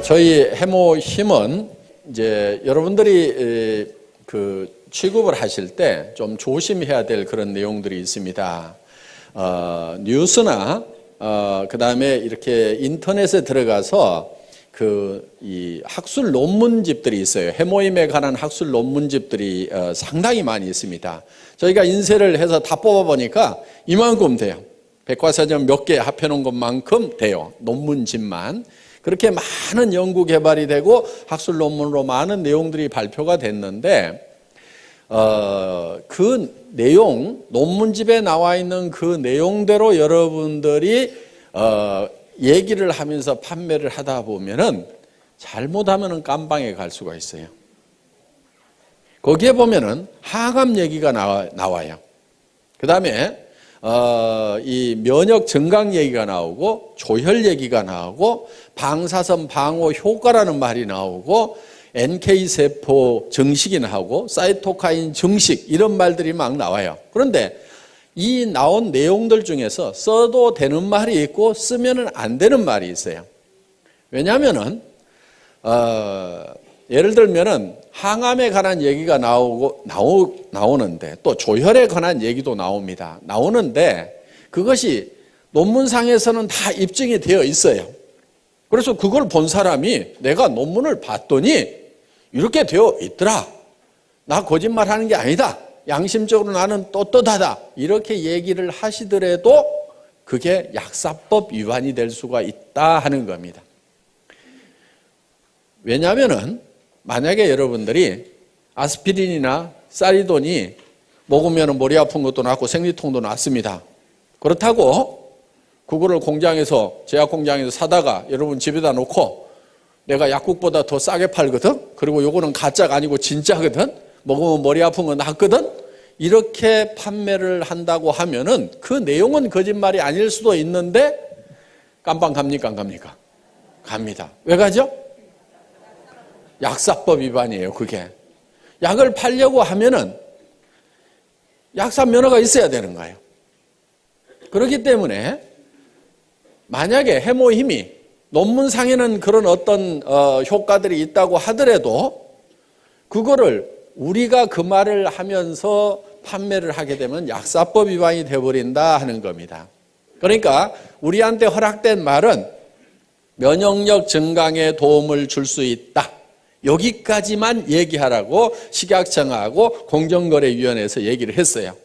저희 해모 힘은 이제 여러분들이 취급을 하실 때 좀 조심해야 될 그런 내용들이 있습니다. 뉴스나 그다음에 이렇게 인터넷에 들어가서 이 학술 논문집들이 있어요. 해모임에 관한 학술 논문집들이 상당히 많이 있습니다. 저희가 인쇄를 해서 다 뽑아보니까 이만큼 돼요. 백과사전 몇 개 합해놓은 것만큼 돼요. 논문집만. 그렇게 많은 연구 개발이 되고 학술 논문으로 많은 내용들이 발표가 됐는데 그 내용, 논문집에 나와 있는 그 내용대로 여러분들이 얘기를 하면서 판매를 하다 보면은 잘못하면은 깜방에 갈 수가 있어요. 거기에 보면은 항암 얘기가 나와요. 그 다음에 이 면역 증강 얘기가 나오고 조혈 얘기가 나오고 방사선 방어 효과라는 말이 나오고 NK세포 증식이 나오고 사이토카인 증식 이런 말들이 막 나와요. 그런데 이 나온 내용들 중에서 써도 되는 말이 있고 쓰면은 안 되는 말이 있어요. 왜냐하면은 예를 들면은 항암에 관한 얘기가 나오는데 또 조혈에 관한 얘기도 나오는데 그것이 논문상에서는 다 입증이 되어 있어요. 그래서 그걸 본 사람이 내가 논문을 봤더니 이렇게 되어 있더라. 나 거짓말하는 게 아니다. 양심적으로 나는 떳떳하다. 이렇게 얘기를 하시더라도 그게 약사법 위반이 될 수가 있다 하는 겁니다. 왜냐하면은 만약에 여러분들이 아스피린이나 사리돈이 먹으면 머리 아픈 것도 낫고 생리통도 낫습니다. 그렇다고 그거를 공장에서 제약 공장에서 사다가 여러분 집에다 놓고 내가 약국보다 더 싸게 팔거든. 그리고 요거는 가짜가 아니고 진짜거든. 먹으면 머리 아픈 거 낫거든. 이렇게 판매를 한다고 하면은 그 내용은 거짓말이 아닐 수도 있는데 깜빵 갑니까 안 갑니까? 갑니다. 왜 가죠? 약사법 위반이에요. 그게 약을 팔려고 하면은 약사 면허가 있어야 되는 거예요. 그렇기 때문에 만약에 해모힘이 논문상에는 그런 어떤 효과들이 있다고 하더라도 그거를 우리가 그 말을 하면서 판매를 하게 되면 약사법 위반이 되어버린다 하는 겁니다. 그러니까 우리한테 허락된 말은 면역력 증강에 도움을 줄 수 있다. 여기까지만 얘기하라고 식약청하고 공정거래위원회에서 얘기를 했어요.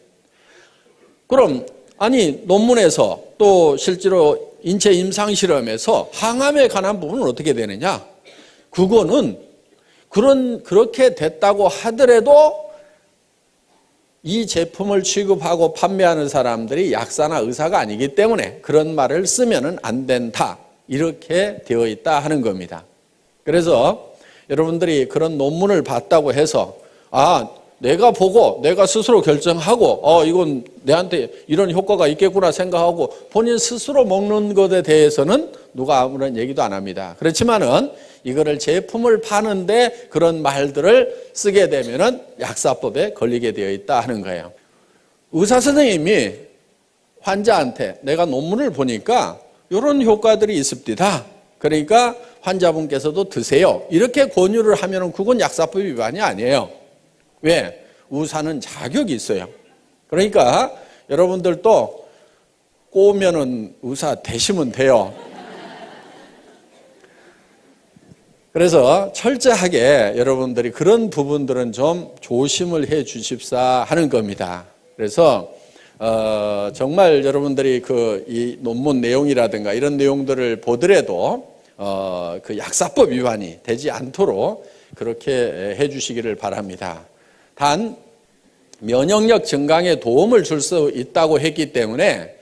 그럼 아니 논문에서 또 실제로 인체 임상실험에서 항암에 관한 부분은 어떻게 되느냐? 그거는 그렇게 됐다고 하더라도 이 제품을 취급하고 판매하는 사람들이 약사나 의사가 아니기 때문에 그런 말을 쓰면은 안 된다. 이렇게 되어 있다 하는 겁니다. 그래서 여러분들이 그런 논문을 봤다고 해서 내가 보고 내가 스스로 결정하고 이건 내한테 이런 효과가 있겠구나 생각하고 본인 스스로 먹는 것에 대해서는 누가 아무런 얘기도 안 합니다. 그렇지만은 이거를 제품을 파는데 그런 말들을 쓰게 되면은 약사법에 걸리게 되어 있다 하는 거예요. 의사 선생님이 환자한테 내가 논문을 보니까 이런 효과들이 있습니다. 그러니까 환자분께서도 드세요. 이렇게 권유를 하면은 그건 약사법 위반이 아니에요. 왜? 의사는 자격이 있어요. 그러니까 여러분들도 꼬우면은 의사 되시면 돼요. 그래서 철저하게 여러분들이 그런 부분들은 좀 조심을 해 주십사 하는 겁니다. 그래서 정말 여러분들이 이 논문 내용이라든가 이런 내용들을 보더라도 그 약사법 위반이 되지 않도록 그렇게 해 주시기를 바랍니다. 단 면역력 증강에 도움을 줄 수 있다고 했기 때문에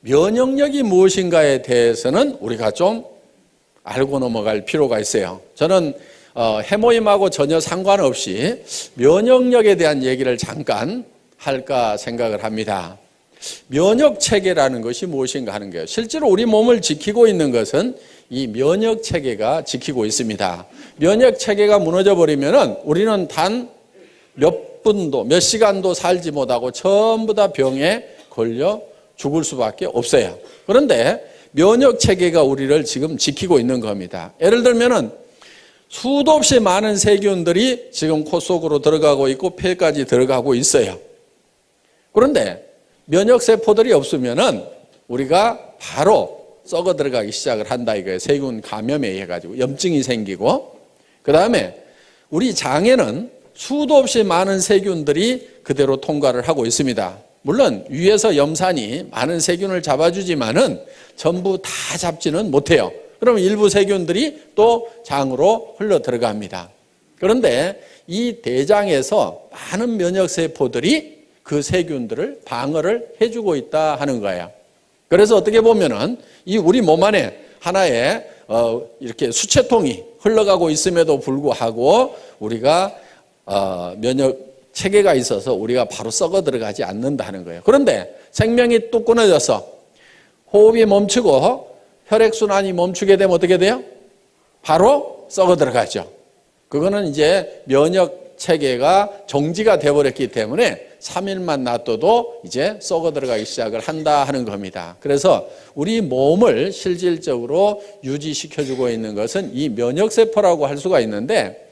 면역력이 무엇인가에 대해서는 우리가 좀 알고 넘어갈 필요가 있어요. 저는 해모임하고 전혀 상관없이 면역력에 대한 얘기를 잠깐 할까 생각을 합니다. 면역체계라는 것이 무엇인가 하는 거예요. 실제로 우리 몸을 지키고 있는 것은 이 면역체계가 지키고 있습니다. 면역체계가 무너져 버리면은 우리는 단 몇 분도 몇 시간도 살지 못하고 전부 다 병에 걸려 죽을 수밖에 없어요. 그런데 면역 체계가 우리를 지금 지키고 있는 겁니다. 예를 들면은 수도 없이 많은 세균들이 지금 코 속으로 들어가고 있고 폐까지 들어가고 있어요. 그런데 면역 세포들이 없으면은 우리가 바로 썩어 들어가기 시작을 한다 이거예요. 세균 감염에 의해 가지고 염증이 생기고, 그 다음에 우리 장에는 수도 없이 많은 세균들이 그대로 통과를 하고 있습니다. 물론 위에서 염산이 많은 세균을 잡아주지만은 전부 다 잡지는 못해요. 그러면 일부 세균들이 또 장으로 흘러 들어갑니다. 그런데 이 대장에서 많은 면역세포들이 그 세균들을 방어를 해주고 있다 하는 거예요. 그래서 어떻게 보면은 이 우리 몸 안에 하나의 이렇게 수채통이 흘러가고 있음에도 불구하고 우리가 면역 체계가 있어서 우리가 바로 썩어 들어가지 않는다 하는 거예요. 그런데 생명이 뚝 끊어져서 호흡이 멈추고 혈액순환이 멈추게 되면 어떻게 돼요? 바로 썩어 들어가죠. 그거는 이제 면역 체계가 정지가 되어버렸기 때문에 3일만 놔둬도 이제 썩어 들어가기 시작을 한다 하는 겁니다. 그래서 우리 몸을 실질적으로 유지시켜주고 있는 것은 이 면역세포라고 할 수가 있는데,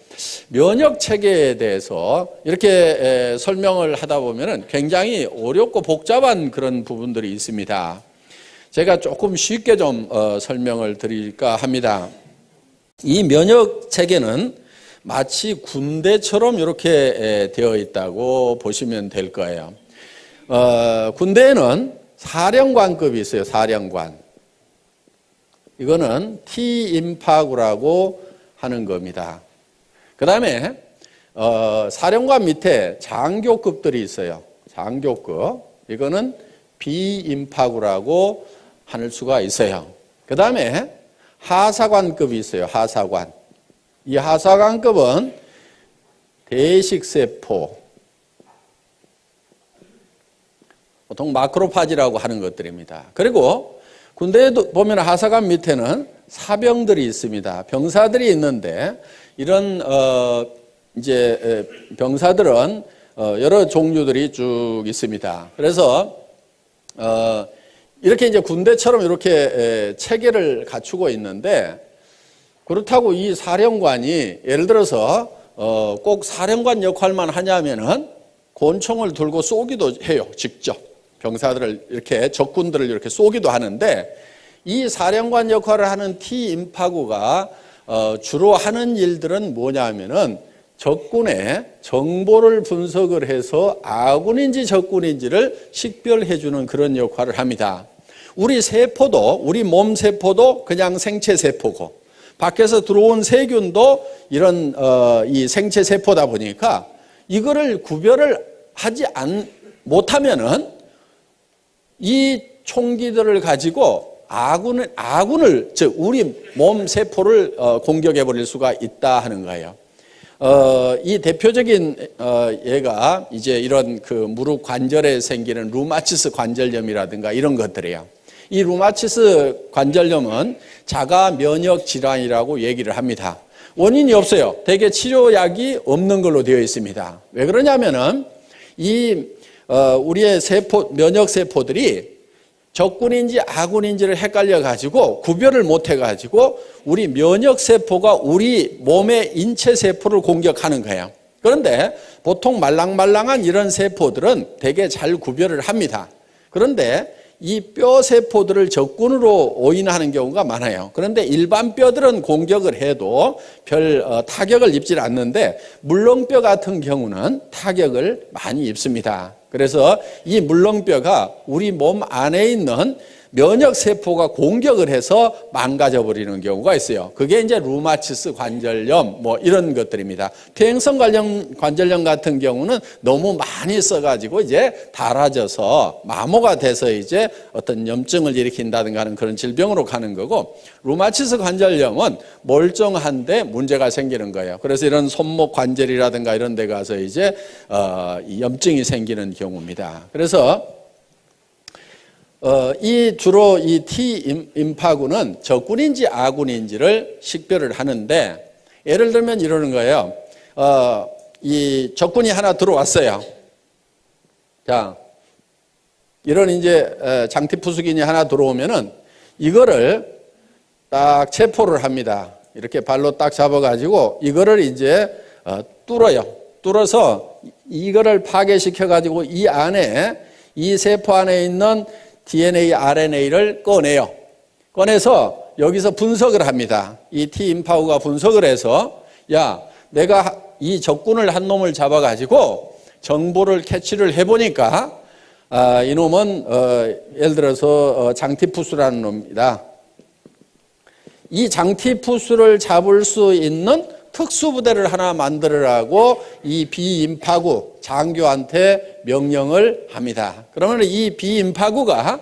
면역 체계에 대해서 이렇게 설명을 하다 보면은 굉장히 어렵고 복잡한 그런 부분들이 있습니다. 제가 조금 쉽게 좀 설명을 드릴까 합니다. 이 면역 체계는 마치 군대처럼 이렇게 되어 있다고 보시면 될 거예요. 군대에는 사령관급이 있어요. 사령관. 이거는 T임파구라고 하는 겁니다. 그 다음에 사령관 밑에 장교급들이 있어요. 장교급. 이거는 B임파구라고 할 수가 있어요. 그 다음에 하사관급이 있어요. 하사관. 이 하사관급은 대식세포, 보통 마크로파지라고 하는 것들입니다. 그리고 군대에도 보면 하사관 밑에는 사병들이 있습니다. 병사들이 있는데 이런 이제 병사들은 여러 종류들이 쭉 있습니다. 그래서 이렇게 이제 군대처럼 이렇게 체계를 갖추고 있는데, 그렇다고 이 사령관이 예를 들어서 꼭 사령관 역할만 하냐면은 권총을 들고 쏘기도 해요. 직접 병사들을 이렇게 적군들을 이렇게 쏘기도 하는데, 이 사령관 역할을 하는 T임파구가 주로 하는 일들은 뭐냐면은 적군의 정보를 분석을 해서 아군인지 적군인지를 식별해 주는 그런 역할을 합니다. 우리 세포도, 우리 몸 세포도 그냥 생체 세포고, 밖에서 들어온 세균도 이런 이 생체 세포다 보니까 이거를 구별을 하지 못하면은 이 총기들을 가지고 아군을 즉 우리 몸 세포를 공격해 버릴 수가 있다 하는 거예요. 이 대표적인 예가 이제 이런 그 무릎 관절에 생기는 루마티스 관절염이라든가 이런 것들이에요. 이 루마티스 관절염은 자가 면역 질환이라고 얘기를 합니다. 원인이 없어요. 대개 치료약이 없는 걸로 되어 있습니다. 왜 그러냐면은 이 우리의 세포, 면역 세포들이 적군인지 아군인지를 헷갈려 가지고 구별을 못 해 가지고 우리 면역 세포가 우리 몸의 인체 세포를 공격하는 거예요. 그런데 보통 말랑말랑한 이런 세포들은 되게 잘 구별을 합니다. 그런데 이 뼈 세포들을 적군으로 오인하는 경우가 많아요. 그런데 일반 뼈들은 공격을 해도 별 타격을 입질 않는데 물렁뼈 같은 경우는 타격을 많이 입습니다. 그래서 이 물렁뼈가 우리 몸 안에 있는 면역세포가 공격을 해서 망가져 버리는 경우가 있어요. 그게 이제 루마티스 관절염 뭐 이런 것들입니다. 퇴행성 관절염 같은 경우는 너무 많이 써가지고 이제 닳아져서 마모가 돼서 이제 어떤 염증을 일으킨다든가 하는 그런 질병으로 가는 거고, 루마티스 관절염은 멀쩡한데 문제가 생기는 거예요. 그래서 이런 손목 관절이라든가 이런 데 가서 이제 염증이 생기는 경우입니다. 그래서 주로 이 T임파구는 적군인지 아군인지를 식별을 하는데, 예를 들면 이러는 거예요. 이 적군이 하나 들어왔어요. 자, 이런 이제 장티푸스균이 하나 들어오면은 이거를 딱 체포를 합니다. 이렇게 발로 딱 잡아가지고 이거를 이제 뚫어요. 뚫어서 이거를 파괴시켜가지고 이 안에, 이 세포 안에 있는 DNA, RNA를 꺼내요. 꺼내서 여기서 분석을 합니다. 이 T임파구가 분석을 해서, 야, 내가 이 적군을 한 놈을 잡아가지고 정보를 캐치를 해보니까 이놈은 예를 들어서 장티푸스라는 놈입니다. 이 장티푸스를 잡을 수 있는 특수부대를 하나 만들으라고 이 비임파구 장교한테 명령을 합니다. 그러면 이 비임파구가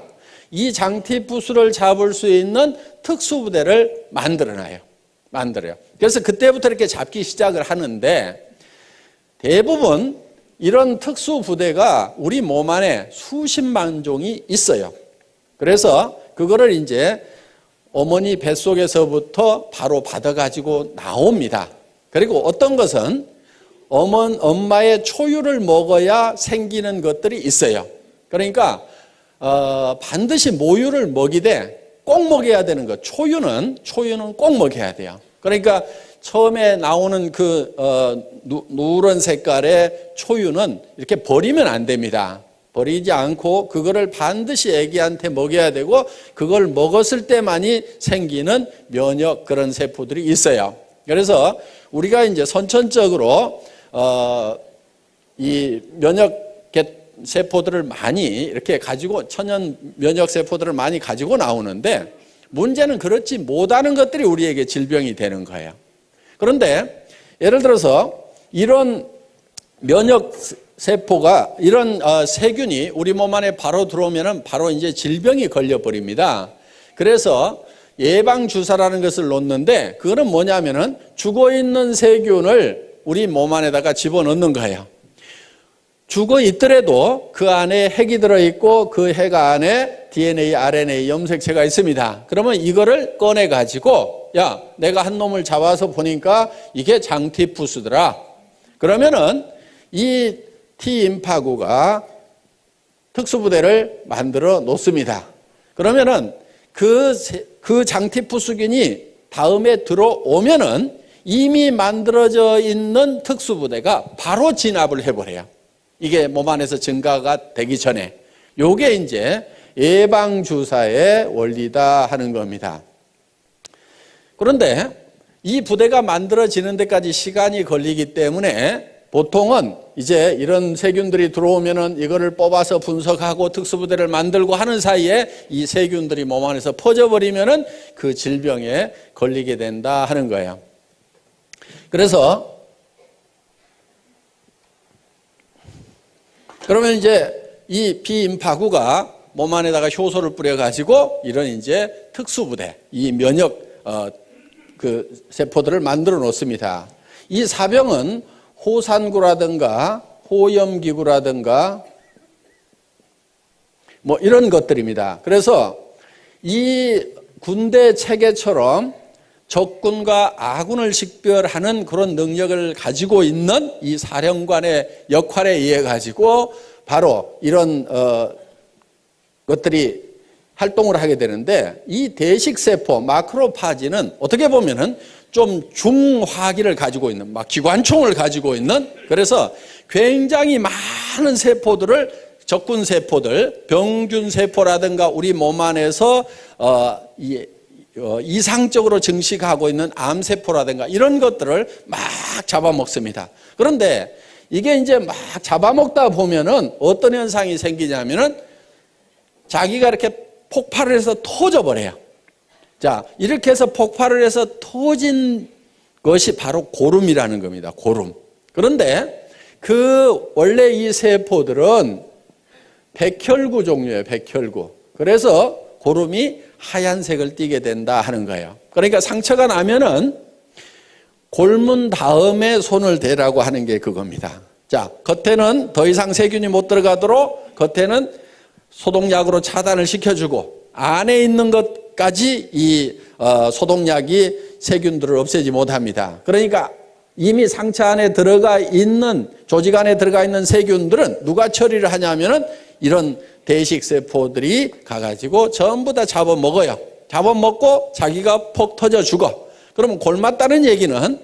이 장티푸스를 잡을 수 있는 특수부대를 만들어요. 그래서 그때부터 이렇게 잡기 시작을 하는데, 대부분 이런 특수부대가 우리 몸 안에 수십만 종이 있어요. 그래서 그거를 이제 어머니 뱃속에서부터 바로 받아가지고 나옵니다. 그리고 어떤 것은 엄마의 초유를 먹어야 생기는 것들이 있어요. 그러니까 반드시 모유를 먹이되 꼭 먹여야 되는 것. 초유는 꼭 먹여야 돼요. 그러니까 처음에 나오는 그 누런 색깔의 초유는 이렇게 버리면 안 됩니다. 버리지 않고 그거를 반드시 애기한테 먹여야 되고, 그걸 먹었을 때만이 생기는 면역 그런 세포들이 있어요. 그래서 우리가 이제 선천적으로 이 면역 세포들을 많이 이렇게 가지고, 천연 면역 세포들을 많이 가지고 나오는데, 문제는 그렇지 못하는 것들이 우리에게 질병이 되는 거예요. 그런데 예를 들어서 이런 면역 세포가, 이런 세균이 우리 몸 안에 바로 들어오면은 바로 이제 질병이 걸려버립니다. 그래서 예방주사라는 것을 놓는데, 그거는 뭐냐면은 죽어있는 세균을 우리 몸 안에다가 집어넣는 거예요. 죽어 있더라도 그 안에 핵이 들어있고 그 핵 안에 DNA, RNA 염색체가 있습니다. 그러면 이거를 꺼내가지고, 야, 내가 한 놈을 잡아서 보니까 이게 장티푸스더라. 그러면은 이 T임파구가 특수부대를 만들어 놓습니다. 그러면은 그 장티푸스균이 다음에 들어오면은 이미 만들어져 있는 특수부대가 바로 진압을 해버려요. 이게 몸 안에서 증가가 되기 전에. 요게 이제 예방주사의 원리다 하는 겁니다. 그런데 이 부대가 만들어지는 데까지 시간이 걸리기 때문에 보통은 이제 이런 세균들이 들어오면은 이거를 뽑아서 분석하고 특수부대를 만들고 하는 사이에 이 세균들이 몸 안에서 퍼져버리면은 그 질병에 걸리게 된다 하는 거예요. 그래서 그러면 이제 이 비임파구가 몸 안에다가 효소를 뿌려가지고 이런 이제 특수부대, 이 면역 그 세포들을 만들어 놓습니다. 이 사병은 호산구라든가 호염기구라든가 뭐 이런 것들입니다. 그래서 이 군대 체계처럼 적군과 아군을 식별하는 그런 능력을 가지고 있는 이 사령관의 역할에 의해 가지고 바로 이런 것들이 활동을 하게 되는데, 이 대식세포 마크로파지는 어떻게 보면은 좀 중화기를 가지고 있는, 막 기관총을 가지고 있는, 그래서 굉장히 많은 세포들을, 적군 세포들, 병균 세포라든가 우리 몸 안에서 이상적으로 증식하고 있는 암세포라든가 이런 것들을 막 잡아먹습니다. 그런데 이게 이제 막 잡아먹다 보면은 어떤 현상이 생기냐면은 자기가 이렇게 폭발을 해서 터져버려요. 자, 이렇게 해서 폭발을 해서 터진 것이 바로 고름이라는 겁니다. 고름. 그런데 원래 이 세포들은 백혈구 종류예요. 백혈구. 그래서 고름이 하얀색을 띠게 된다 하는 거예요. 그러니까 상처가 나면은 골문 다음에 손을 대라고 하는 게 그겁니다. 자, 겉에는 더 이상 세균이 못 들어가도록 겉에는 소독약으로 차단을 시켜주고, 안에 있는 것까지 이 소독약이 세균들을 없애지 못합니다. 그러니까 이미 상처 안에 들어가 있는, 조직 안에 들어가 있는 세균들은 누가 처리를 하냐면은 이런 대식세포들이 가가지고 전부 다 잡아먹어요. 잡아먹고 자기가 폭 터져 죽어. 그러면 골맞다는 얘기는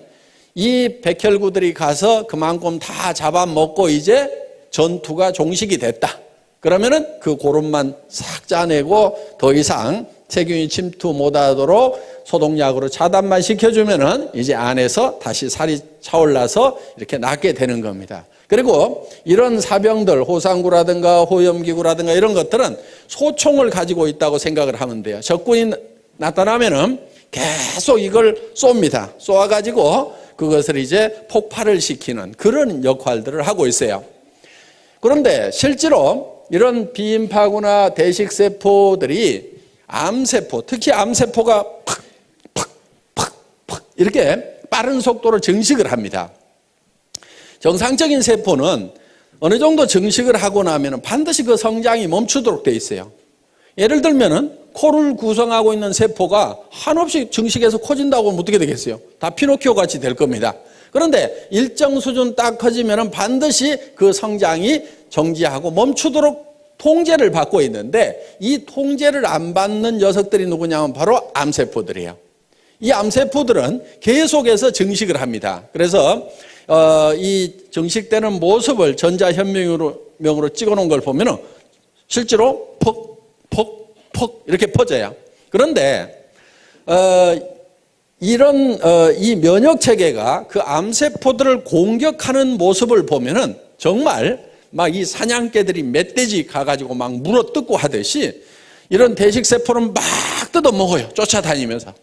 이 백혈구들이 가서 그만큼 다 잡아먹고 이제 전투가 종식이 됐다. 그러면은 그 고름만 싹 짜내고 더 이상 세균이 침투 못하도록 소독약으로 차단만 시켜주면은 이제 안에서 다시 살이 차올라서 이렇게 낫게 되는 겁니다. 그리고 이런 사병들, 호상구라든가 호염기구라든가 이런 것들은 소총을 가지고 있다고 생각을 하면 돼요. 적군이 나타나면은 계속 이걸 쏩니다. 쏘아가지고 그것을 이제 폭발을 시키는 그런 역할들을 하고 있어요. 그런데 실제로 이런 비인파구나 대식세포들이 암세포, 특히 암세포가 팍 이렇게 빠른 속도로 증식을 합니다. 정상적인 세포는 어느 정도 증식을 하고 나면 반드시 그 성장이 멈추도록 되어 있어요. 예를 들면은 코를 구성하고 있는 세포가 한없이 증식해서 커진다고 하면 어떻게 되겠어요? 다 피노키오 같이 될 겁니다. 그런데 일정 수준 딱 커지면 반드시 그 성장이 정지하고 멈추도록 통제를 받고 있는데 이 통제를 안 받는 녀석들이 누구냐면 바로 암세포들이에요. 이 암세포들은 계속해서 증식을 합니다. 그래서 이 증식되는 모습을 전자현미경으로 찍어놓은 걸 보면은 실제로 퍽 이렇게 퍼져요. 그런데 이런 이 면역 체계가 그 암세포들을 공격하는 모습을 보면은 정말 막 이 사냥개들이 멧돼지 가가지고 막 물어뜯고 하듯이 이런 대식세포는 막 뜯어먹어요. 쫓아다니면서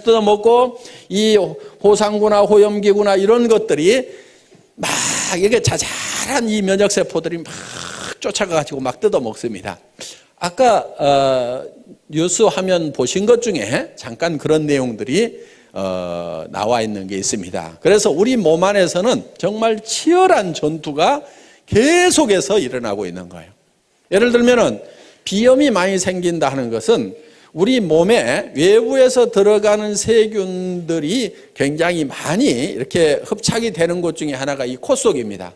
뜯어먹고 이 호상구나 호염기구나 이런 것들이 막 이게 자잘한 이 면역세포들이 막 쫓아가가지고 막 뜯어먹습니다. 아까 뉴스 화면 보신 것 중에 잠깐 그런 내용들이 나와 있는 게 있습니다. 그래서 우리 몸 안에서는 정말 치열한 전투가 계속해서 일어나고 있는 거예요. 예를 들면은 비염이 많이 생긴다 하는 것은 우리 몸에 외부에서 들어가는 세균들이 굉장히 많이 이렇게 흡착이 되는 곳 중에 하나가 이 코 속입니다.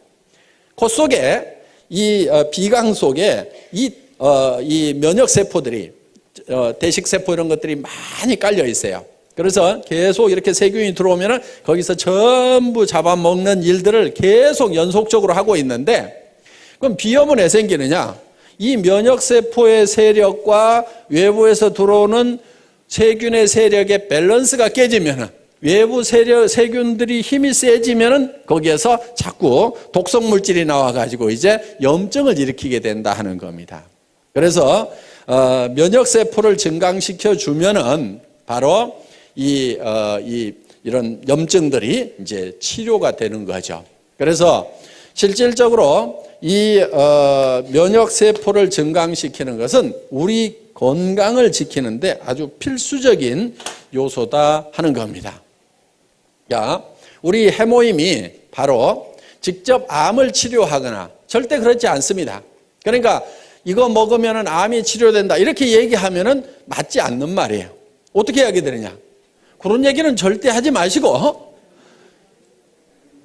코 속에 이 비강 속에 이 면역세포들이 대식세포 이런 것들이 많이 깔려 있어요. 그래서 계속 이렇게 세균이 들어오면 거기서 전부 잡아먹는 일들을 계속 연속적으로 하고 있는데 그럼 비염은 왜 생기느냐? 이 면역세포의 세력과 외부에서 들어오는 세균의 세력의 밸런스가 깨지면 외부 세균들이 힘이 세지면 거기에서 자꾸 독성물질이 나와가지고 이제 염증을 일으키게 된다 하는 겁니다. 그래서 면역세포를 증강시켜 주면은 바로 이런 염증들이 이제 치료가 되는 거죠. 그래서 실질적으로 이 면역세포를 증강시키는 것은 우리 건강을 지키는데 아주 필수적인 요소다 하는 겁니다. 자, 우리 해모임이 바로 직접 암을 치료하거나 절대 그렇지 않습니다. 그러니까 이거 먹으면 암이 치료된다 이렇게 얘기하면 맞지 않는 말이에요. 어떻게 하게 되느냐? 그런 얘기는 절대 하지 마시고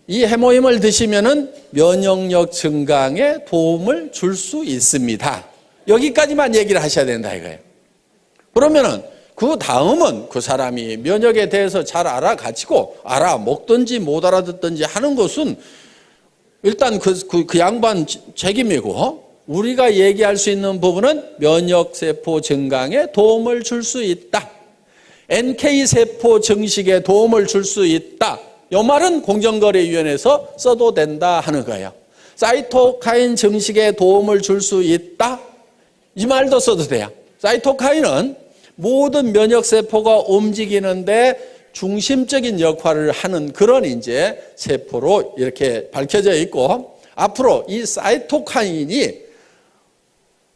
이 해모임을 드시면 면역력 증강에 도움을 줄 수 있습니다. 여기까지만 얘기를 하셔야 된다 이거예요. 그러면은 그 다음은 그 사람이 면역에 대해서 잘 알아가지고 알아먹든지 못 알아듣든지 하는 것은 일단 그 양반 책임이고 우리가 얘기할 수 있는 부분은 면역세포 증강에 도움을 줄 수 있다. NK세포 증식에 도움을 줄 수 있다. 이 말은 공정거래위원회에서 써도 된다 하는 거예요. 사이토카인 증식에 도움을 줄 수 있다. 이 말도 써도 돼요. 사이토카인은 모든 면역세포가 움직이는데 중심적인 역할을 하는 그런 이제 세포로 이렇게 밝혀져 있고 앞으로 이 사이토카인이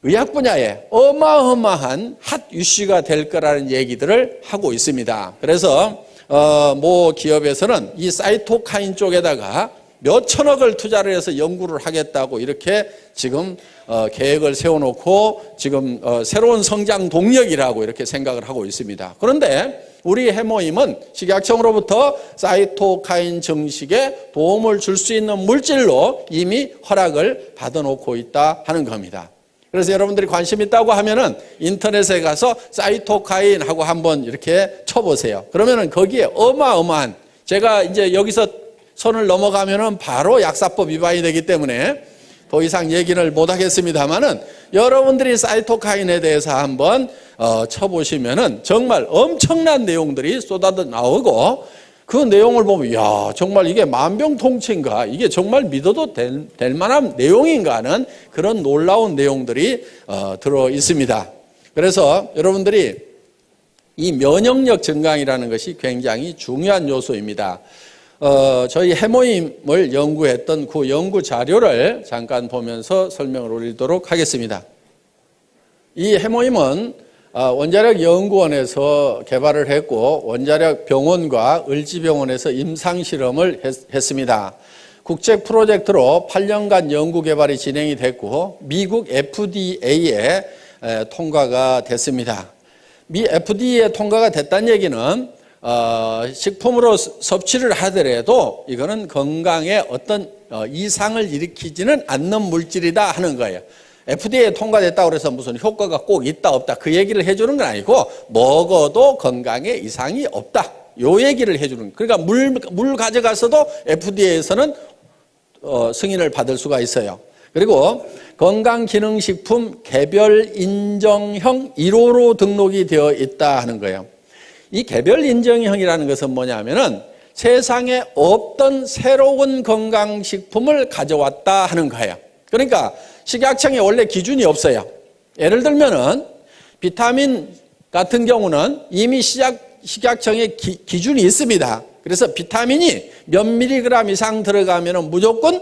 의학 분야에 어마어마한 핫 이슈가 될 거라는 얘기들을 하고 있습니다. 그래서 모 기업에서는 이 사이토카인 쪽에다가 몇 천억을 투자를 해서 연구를 하겠다고 이렇게 지금 계획을 세워놓고 지금 새로운 성장 동력이라고 이렇게 생각을 하고 있습니다. 그런데 우리 해모임은 식약청으로부터 사이토카인 증식에 도움을 줄 수 있는 물질로 이미 허락을 받아놓고 있다 하는 겁니다. 그래서 여러분들이 관심 있다고 하면은 인터넷에 가서 사이토카인하고 한번 이렇게 쳐보세요. 그러면은 거기에 어마어마한, 제가 이제 여기서 선을 넘어가면은 바로 약사법 위반이 되기 때문에 더 이상 얘기를 못 하겠습니다만은 여러분들이 사이토카인에 대해서 한번 쳐보시면은 정말 엄청난 내용들이 쏟아져 나오고, 그 내용을 보면 야, 정말 이게 만병통치인가, 이게 정말 믿어도 될 만한 내용인가 하는 그런 놀라운 내용들이 들어 있습니다. 그래서 여러분들이 이 면역력 증강이라는 것이 굉장히 중요한 요소입니다. 저희 해모임을 연구했던 그 연구 자료를 잠깐 보면서 설명을 올리도록 하겠습니다. 이 해모임은 원자력 연구원에서 개발을 했고 원자력 병원과 을지병원에서 임상실험을 했습니다. 국제 프로젝트로 8년간 연구 개발이 진행이 됐고 미국 FDA에 통과가 됐습니다. 미 FDA에 통과가 됐다는 얘기는 식품으로 섭취를 하더라도 이거는 건강에 어떤 이상을 일으키지는 않는 물질이다 하는 거예요. FDA에 통과됐다고 해서 무슨 효과가 꼭 있다 없다 그 얘기를 해주는 건 아니고 먹어도 건강에 이상이 없다 요 얘기를 해주는 거예요. 그러니까 물 가져가서도 FDA에서는 승인을 받을 수가 있어요. 그리고 건강기능식품 개별 인정형 1호로 등록이 되어 있다 하는 거예요. 이 개별 인정형이라는 것은 뭐냐면은 세상에 없던 새로운 건강식품을 가져왔다 하는 거예요. 그러니까 식약청에 원래 기준이 없어요. 예를 들면은 비타민 같은 경우는 이미 식약청에 기준이 있습니다. 그래서 비타민이 몇 밀리그램 이상 들어가면은 무조건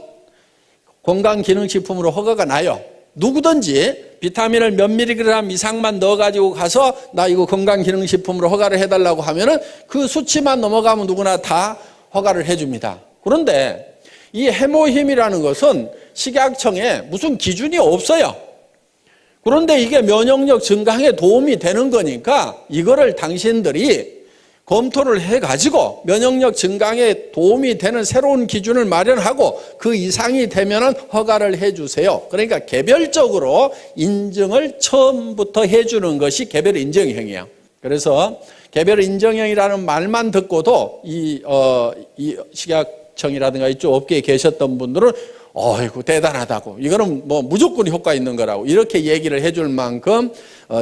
건강기능식품으로 허가가 나요. 누구든지 비타민을 몇 밀리그램 이상만 넣어가지고 가서 나 이거 건강기능식품으로 허가를 해달라고 하면은 그 수치만 넘어가면 누구나 다 허가를 해줍니다. 그런데 이 해모힘이라는 것은 식약청에 무슨 기준이 없어요. 그런데 이게 면역력 증강에 도움이 되는 거니까 이거를 당신들이 검토를 해가지고 면역력 증강에 도움이 되는 새로운 기준을 마련하고 그 이상이 되면은 허가를 해주세요. 그러니까 개별적으로 인증을 처음부터 해주는 것이 개별 인정형이에요. 그래서 개별 인정형이라는 말만 듣고도 이 식약청이라든가 이쪽 업계에 계셨던 분들은 어이구 대단하다고, 이거는 뭐 무조건 효과 있는 거라고 이렇게 얘기를 해줄 만큼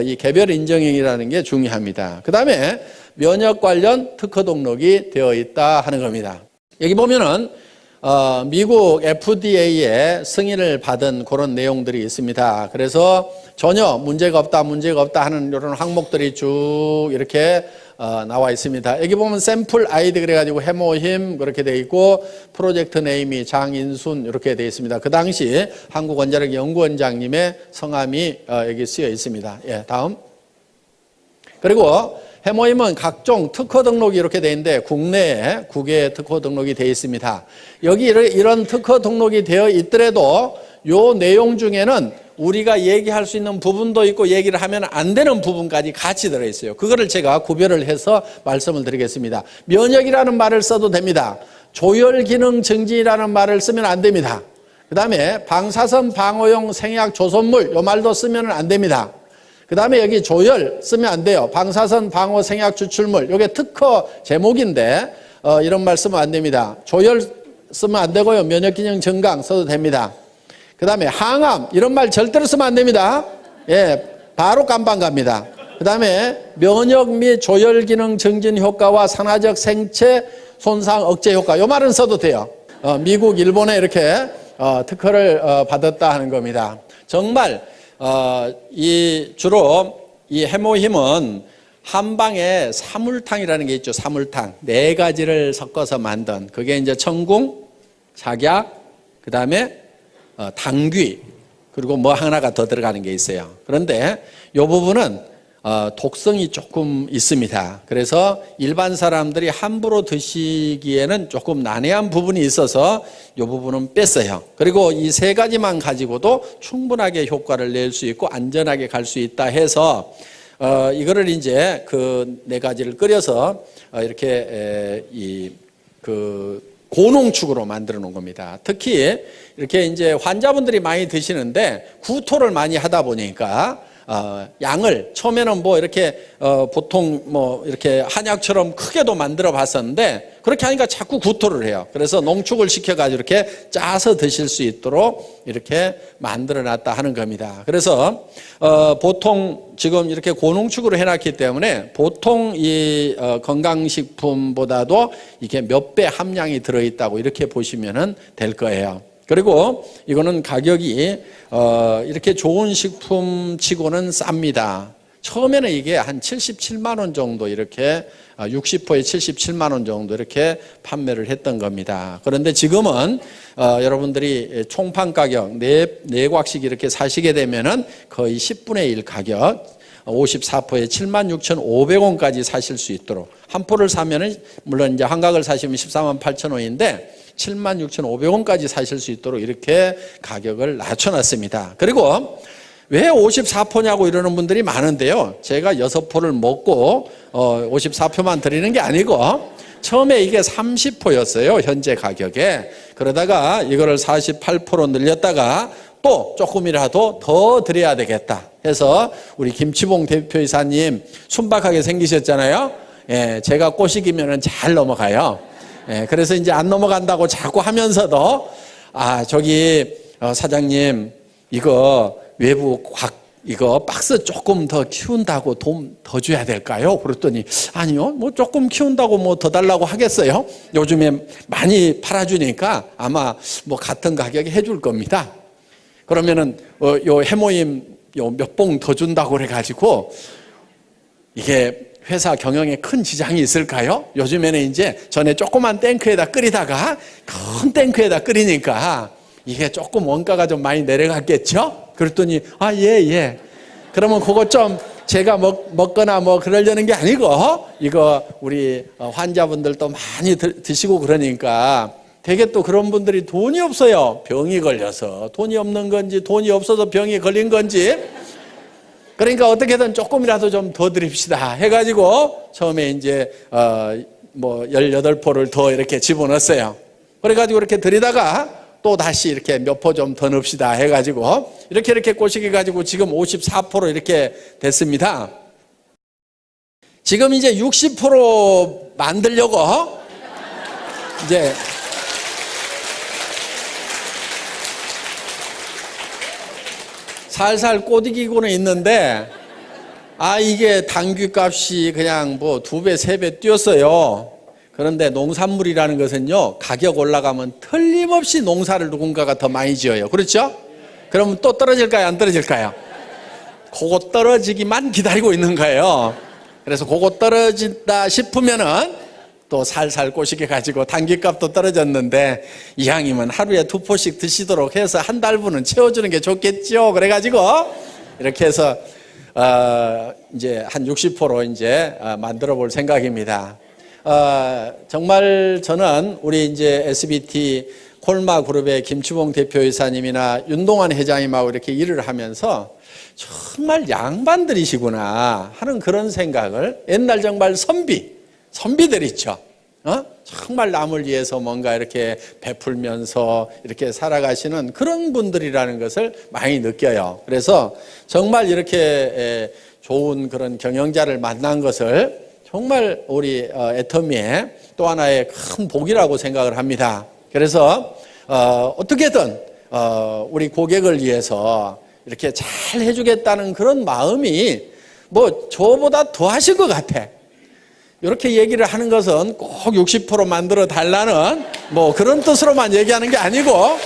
이 개별 인정형이라는 게 중요합니다. 그 다음에 면역 관련 특허 등록이 되어 있다 하는 겁니다. 여기 보면은 미국 FDA에 승인을 받은 그런 내용들이 있습니다. 그래서 전혀 문제가 없다 하는 이런 항목들이 쭉 이렇게 나와 있습니다. 여기 보면 샘플 아이디 그래가지고 해모힘 그렇게 돼 있고 프로젝트 네임이 장인순 이렇게 돼 있습니다. 그 당시 한국원자력 연구원장님의 성함이 여기 쓰여 있습니다. 예, 다음. 그리고 해모힘은 각종 특허 등록이 이렇게 돼 있는데 국내에 9개의 특허 등록이 되어 있습니다. 여기 이런 특허 등록이 되어 있더라도 요 내용 중에는 우리가 얘기할 수 있는 부분도 있고 얘기를 하면 안 되는 부분까지 같이 들어있어요. 그거를 제가 구별을 해서 말씀을 드리겠습니다. 면역이라는 말을 써도 됩니다. 조혈기능 증진이라는 말을 쓰면 안 됩니다. 그 다음에 방사선 방어용 생약 조선물 요 말도 쓰면 안 됩니다. 그 다음에 여기 조혈 쓰면 안 돼요. 방사선 방어 생약 추출물 요게 특허 제목인데 이런 말 쓰면 안 됩니다. 조혈 쓰면 안 되고요. 면역기능 증강 써도 됩니다. 그 다음에 항암 이런 말 절대로 쓰면 안 됩니다. 예, 바로 깜빵 갑니다. 그 다음에 면역 및 조혈기능 증진 효과와 산화적 생체 손상 억제 효과 요 말은 써도 돼요. 미국, 일본에 이렇게 특허를 받았다 하는 겁니다. 정말 주로 이 해모힘은 한방에 사물탕이라는 게 있죠. 사물탕 4가지를 섞어서 만든 그게 이제 청궁, 작약, 그 다음에 당귀 그리고 뭐 하나가 더 들어가는 게 있어요. 그런데 이 부분은 독성이 조금 있습니다. 그래서 일반 사람들이 함부로 드시기에는 조금 난해한 부분이 있어서 이 부분은 뺐어요. 그리고 이 3가지만 가지고도 충분하게 효과를 낼 수 있고 안전하게 갈 수 있다 해서 이거를 이제 그 4가지를 끓여서 이렇게 고농축으로 만들어 놓은 겁니다. 특히 이렇게 이제 환자분들이 많이 드시는데 구토를 많이 하다 보니까 양을 처음에는 뭐 이렇게 보통 뭐 이렇게 한약처럼 크게도 만들어 봤었는데 그렇게 하니까 자꾸 구토를 해요. 그래서 농축을 시켜가지고 이렇게 짜서 드실 수 있도록 이렇게 만들어 놨다 하는 겁니다. 그래서 보통 지금 이렇게 고농축으로 해놨기 때문에 보통 이 건강식품보다도 이게 몇 배 함량이 들어있다고 이렇게 보시면 될 거예요. 그리고 이거는 가격이 이렇게 좋은 식품 치고는 쌉니다. 처음에는 이게 한 77만 원 정도 이렇게 60호에 77만 원 정도 이렇게 판매를 했던 겁니다. 그런데 지금은 여러분들이 총판 가격 네 곽씩 이렇게 사시게 되면은 거의 10분의 1 가격 54포에 76,500원까지 사실 수 있도록 한 포를 사면은 물론 이제 한각을 사시면 14만 8천 원인데 76,500원까지 사실 수 있도록 이렇게 가격을 낮춰놨습니다. 그리고 왜 54포냐고 이러는 분들이 많은데요. 제가 6포를 먹고 54포만 드리는 게 아니고 처음에 이게 30포였어요. 현재 가격에. 그러다가 이거를 48포로 늘렸다가 또 조금이라도 더 드려야 되겠다 해서 우리 김치봉 대표이사님 순박하게 생기셨잖아요. 예, 제가 꼬시기면 잘 넘어가요. 예, 그래서 이제 안 넘어간다고 자꾸 하면서도 저기 사장님 이거 외부 이거 박스 조금 더 키운다고 돈 더 줘야 될까요? 그랬더니 아니요, 뭐 조금 키운다고 뭐 더 달라고 하겠어요? 요즘에 많이 팔아주니까 아마 뭐 같은 가격에 해줄 겁니다. 그러면은 요 해모임 요 몇 봉 더 준다고 그래가지고 이게 회사 경영에 큰 지장이 있을까요? 요즘에는 이제 전에 조그만 탱크에다 끓이다가 큰 탱크에다 끓이니까 이게 조금 원가가 좀 많이 내려갔겠죠? 그랬더니 예. 그러면 그거 좀 제가 먹거나 뭐 그러려는 게 아니고 이거 우리 환자분들도 많이 드시고 그러니까 되게 또 그런 분들이 돈이 없어요. 병이 걸려서 돈이 없는 건지 돈이 없어서 병이 걸린 건지 그러니까 어떻게든 조금이라도 좀 더 드립시다 해가지고 처음에 이제 뭐 18포를 더 이렇게 집어넣었어요. 그래가지고 이렇게 드리다가 또 다시 이렇게 몇 포 좀 더 넣읍시다 해가지고 이렇게 꼬시게 가지고 지금 54포로 이렇게 됐습니다. 지금 이제 60포로 만들려고 이제 살살 꼬드기고는 있는데 이게 당귀값이 그냥 뭐 2배, 3배 뛰었어요. 그런데 농산물이라는 것은요, 가격 올라가면 틀림없이 농사를 누군가가 더 많이 지어요. 그렇죠? 그러면 또 떨어질까요? 안 떨어질까요? 그거 떨어지기만 기다리고 있는 거예요. 그래서 그거 떨어진다 싶으면은 또 살살 꼬시게 가지고 당귀값도 떨어졌는데 이왕이면 하루에 2포씩 드시도록 해서 한 달분은 채워주는 게 좋겠죠. 그래가지고 이렇게 해서 이제 한 60포로 이제 만들어 볼 생각입니다. 정말 저는 우리 이제 SBT 콜마 그룹의 김치봉 대표이사님이나 윤동환 회장님하고 이렇게 일을 하면서 정말 양반들이시구나 하는 그런 생각을 옛날 정말 선비들 있죠. 정말 남을 위해서 뭔가 이렇게 베풀면서 이렇게 살아가시는 그런 분들이라는 것을 많이 느껴요. 그래서 정말 이렇게 좋은 그런 경영자를 만난 것을 정말 우리 애터미의 또 하나의 큰 복이라고 생각을 합니다. 그래서 어떻게든 우리 고객을 위해서 이렇게 잘 해주겠다는 그런 마음이 뭐 저보다 더 하실 것 같아. 이렇게 얘기를 하는 것은 꼭 60% 만들어 달라는 뭐 그런 뜻으로만 얘기하는 게 아니고,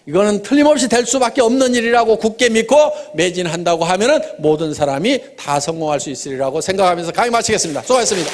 이거는 틀림없이 될 수밖에 없는 일이라고 굳게 믿고 매진한다고 하면은 모든 사람이 다 성공할 수 있으리라고 생각하면서 강의 마치겠습니다. 수고하셨습니다.